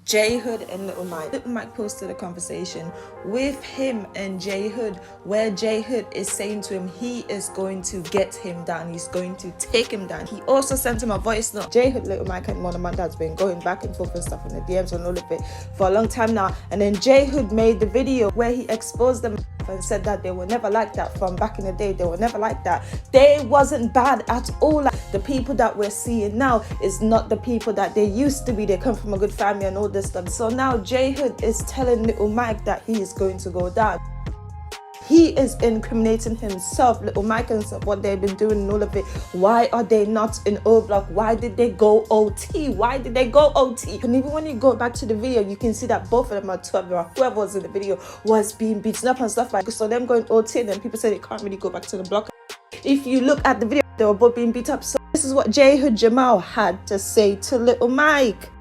JHood and Little Mike. Little Mike posted a conversation with him and JHood where JHood is saying to him he is going to get him down. He's going to take him down. He also sent him a voice note. JHood, Little Mike and Monomant has been going back and forth and stuff in the DMs and all of it for a long time now. And then JHood made the video where he exposed them and said that they were never like that from back in the day. They were never like that. They wasn't bad at all. The people that we're seeing now is not the people that they used to be. They come from a good family and all this stuff. So now JHood is telling Little Mike that he is going to go down. He is incriminating himself, Little Mike, and stuff, what they've been doing and all of it. Why are they not in O Block? Why did they go OT? Why did they go OT? And even when you go back to the video, you can see that both of them are 12, or whoever was in the video was being beaten up and stuff like that. So them going OT, and then people say they can't really go back to the block. If you look at the video, they were both being beat up. So this is what JHood Jamal had to say to Little Mike.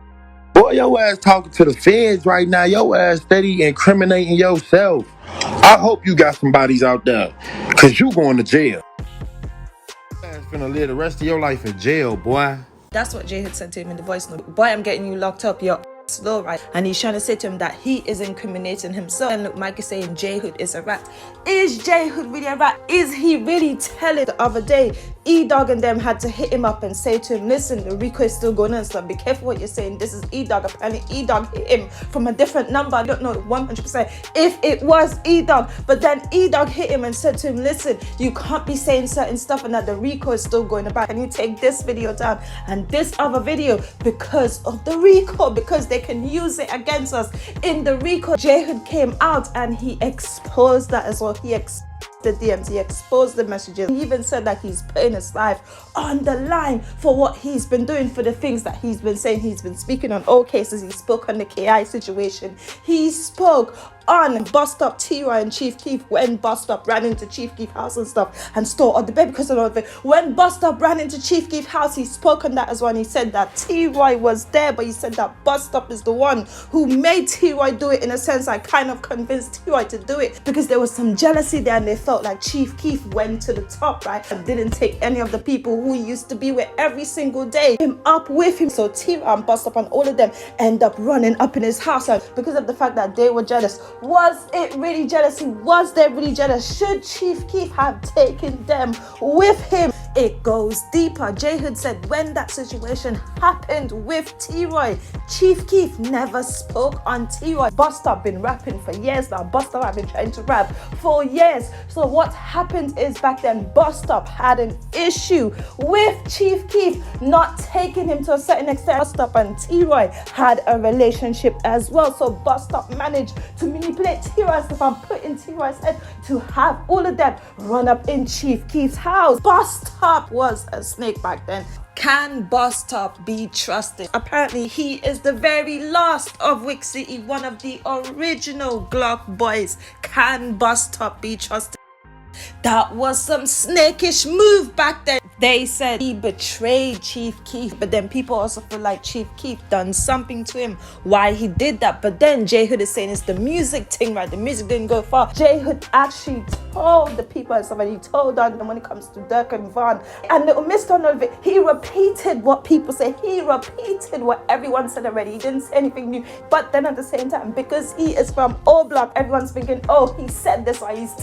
Boy, your ass talking to the feds right now. Your ass steady incriminating yourself. I hope you got some bodies out there, because you going to jail. Your ass finna live the rest of your life in jail, boy. That's what JHood said to him in the voice note. Boy, I'm getting you locked up. You're slow, right? And he's trying to say to him that he is incriminating himself. And look, Mike is saying JHood is a rat. Is JHood really a rat? Is he really telling? The other day, E-Dog and them had to hit him up and say to him, listen, the Rico is still going on and stuff. Be careful what you're saying. This is E-Dog. Apparently E-Dog hit him from a different number. I don't know 100% if it was E-Dog. But then E-Dog hit him and said to him, listen, you can't be saying certain stuff and that the Rico is still going about. Can you take this video down and this other video because of the Rico? Because they can use it against us in the Rico. JHood came out and he exposed that as well. He exposed the DMs, he exposed the messages. He even said that he's putting his life on the line for what he's been doing, for the things that he's been saying. He's been speaking on all cases. He spoke on the KI situation. He spoke on BossTop, T-Roy and Chief Keef when BossTop ran into Chief Keef's house and stuff and stole all the baby because of all of it. When BossTop ran into Chief Keef's house, he spoke on that as well. And he said that T-Roy was there, but he said that BossTop is the one who made T-Roy do it. In a sense, I kind of convinced T-Roy to do it because there was some jealousy there and they felt like Chief Keef went to the top, right? And didn't take any of the people who he used to be with every single day him up with him. So T-Roy and BossTop and all of them end up running up in his house, and because of the fact that they were jealous. Was it really jealousy? Was they really jealous? Should Chief Keef have taken them with him? It goes deeper. JHood said when that situation happened with T-Roy, Chief Keef never spoke on T-Roy. BossTop been rapping for years now. BossTop have been trying to rap for years. So what happened is back then BossTop had an issue with Chief Keef not taking him to a certain extent. BossTop and T-Roy had a relationship as well. So BossTop managed to manipulate T-Roy's stuff and put in T-Roy's head to have all of them run up in Chief Keef's house. BossTop was a snake back then. Can BossTop be trusted? Apparently, he is the very last of Wick City, one of the original Glock boys. Can BossTop be trusted? That was some snakish move back then. They said he betrayed Chief Keef, but then people also feel like Chief Keef done something to him, why he did that. But then JHood is saying it's the music thing, right? The music didn't go far. JHood actually told the people and stuff, and he told them when it comes to Dirk and Von and Little Mr. and all of it, he repeated what people say. He repeated what everyone said already. He didn't say anything new. But then at the same time, because he is from O Block, everyone's thinking, oh, he said this, or he's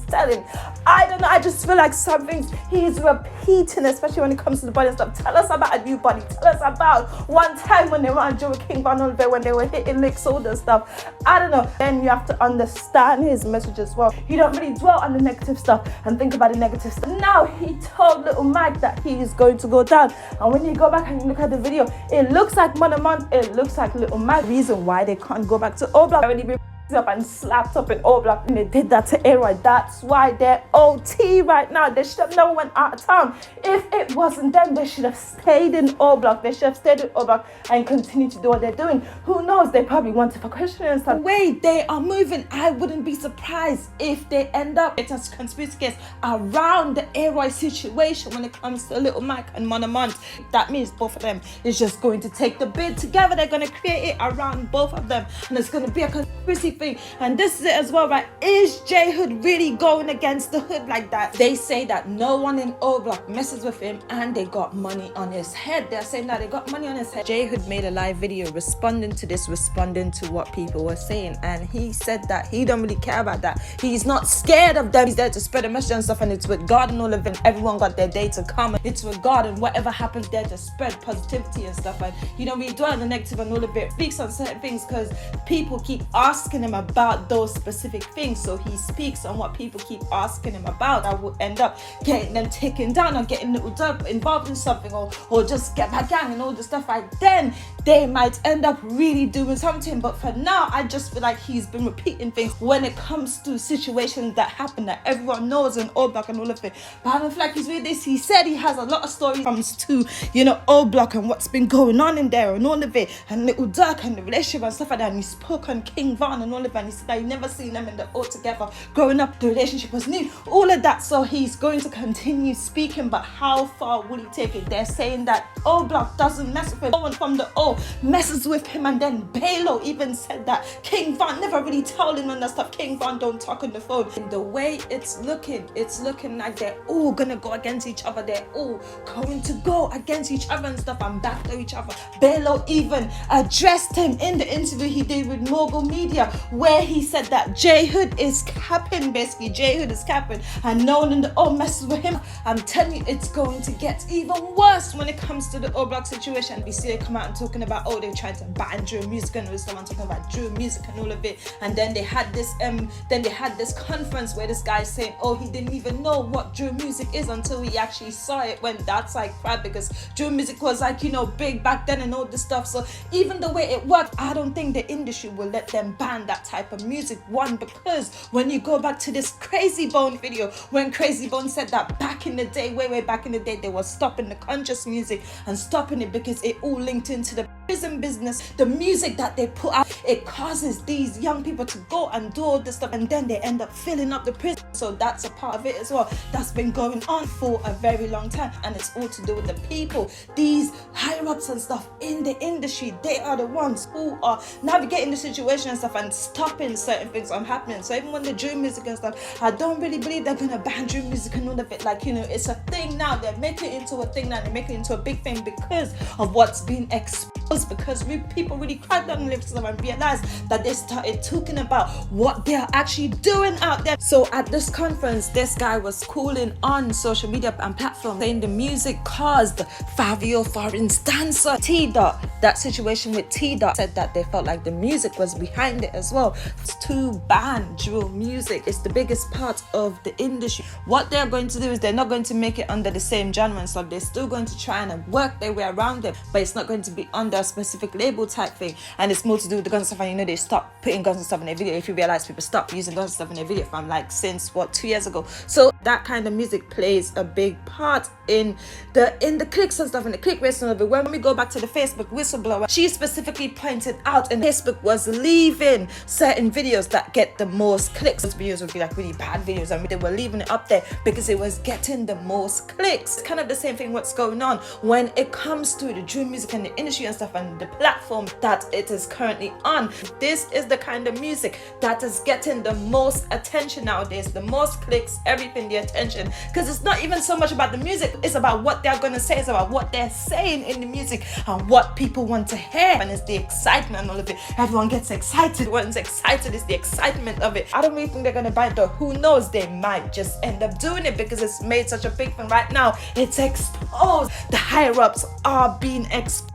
telling. I don't know. I just feel like some things he's repeating, especially when it comes to the body and stuff. Tell us about a new body. Tell us about one time when they were on Joe King Van Oliver, when they were hitting licks, all the stuff. I don't know. Then you have to understand his message as well. You don't really dwell on the negative stuff and think about the negative stuff. Now he told Little Mike that he is going to go down. And when you go back and you look at the video, it looks like Monomont, it looks like Little Mike. The reason why they can't go back to O Block already been up and slapped up in O Block, and they did that to A-Roy. That's why they're OT right now. They should have never went out of town. If it wasn't them, they should have stayed in O Block. They should have stayed in O Block and continued to do what they're doing. Who knows? They probably wanted for questioning and stuff. The way they are moving, I wouldn't be surprised if they end up it's a conspiracy case around the A-Roy situation when it comes to Little Mike and Monomont. That means both of them is just going to take the bid together. They're going to create it around both of them, and it's going to be a conspiracy thing. And this is it as well, right? Is JHood really going against the hood like that? They say that no one in O Block messes with him and they got money on his head. They're saying that they got money on his head. JHood made a live video responding to this, responding to what people were saying, and he said that he don't really care about that. He's not scared of them. He's there to spread a message and stuff, and it's with God and all of it. Everyone got their day to come. It's with God, and whatever happens there to spread positivity and stuff. And you know, we dwell on the negative and all of it. Speaks on certain things because people keep asking him about those specific things. So he speaks on what people keep asking him about. That will end up getting them taken down or getting little Dirk involved in something, or just get back gang and all the stuff. Right then, they might end up really doing something. But for now, I just feel like he's been repeating things when it comes to situations that happen that everyone knows and all Block and all of it. But I don't feel like he's with this. He said he has a lot of stories comes to, you know, O Block and what's been going on in there and all of it, and little Dirk and the relationship and stuff like that. And he spoke on King Von and all of that. And he said that he never seen them in the all together. Growing up, the relationship was new, all of that. So he's going to continue speaking, but how far will he take it? They're saying that O Block doesn't mess with him. No one from the O messes with him, and then Balo even said that King Von never really told him and that stuff. King Von don't talk on the phone. And the way it's looking like they're all gonna go against each other. They're all going to go against each other and stuff and battle each other. Balo even addressed him in the interview he did with Mogul Media, where he said that JHood is capping, basically. JHood is capping, and no one in the O messes with him. I'm telling you, it's going to get even worse when it comes to the O Block situation. We see it come out and talking about, oh, they tried to ban Drew music and all this stuff. I'm talking about Drew music and all of it. And then they had this conference where this guy saying, oh, he didn't even know what Drew music is until he actually saw it, when that's like crap, because Drew music was like, you know, big back then and all this stuff. So even the way it worked, I don't think the industry will let them ban that type of music. One, because when you go back to this Crazy Bone video, when Crazy Bone said that back in the day, way back in the day, they were stopping the conscious music and stopping it because it all linked into the prison business. The music that they put out, it causes these young people to go and do all this stuff, and then they end up filling up the prison. So that's a part of it as well. That's been going on for a very long time, and it's all to do with the people. These higher ups and stuff in the industry, they are the ones who are navigating the situation and stuff and stopping certain things from happening. So even when the Drew music and stuff, I don't really believe they're gonna ban Drew music and all of it. Like, you know, it's a thing now. They're making it into a thing now. They're making it into a big thing because of what's being exposed, because people really cracked down on lips and realized that they started talking about what they're actually doing out there. So at this conference, this guy was calling on social media and platforms, saying the music caused Fabio Foreign's dancer T-Dot. That situation with T-Dot, said that they felt like the music was behind it as well. To ban drill music is the biggest part of the industry. What they're going to do is they're not going to make it under the same genre and stuff. They're still going to try and work their way around it, but it's not going to be under a specific label type thing. And it's more to do with the guns and stuff. And you know, they stopped putting guns and stuff in their video. If you realize, people stopped using guns and stuff in their video from like since 2 years ago. So that kind of music plays a big part in the clicks and stuff, in the click rates and all of it. When we go back to the Facebook whistleblower, she specifically pointed out, and Facebook was leaving certain videos that get the most clicks. Those videos would be like really bad videos, and they were leaving it up there because it was getting the most clicks. It's kind of the same thing what's going on when it comes to the drill music and the industry and stuff and the platform that it is currently on. This is the kind of music that is getting the most attention nowadays, the most clicks, everything, the attention, because it's not even so much about the music, it's about what they're going to say, it's about what they're saying in the music and what people want to hear. And it's the excitement and all of it. Everyone gets excited. One's excited, it's the excitement of it. I don't really think they're going to buy it though. Who knows, they might just end up doing it because it's made such a big thing right now. It's exposed. The higher ups are being exposed.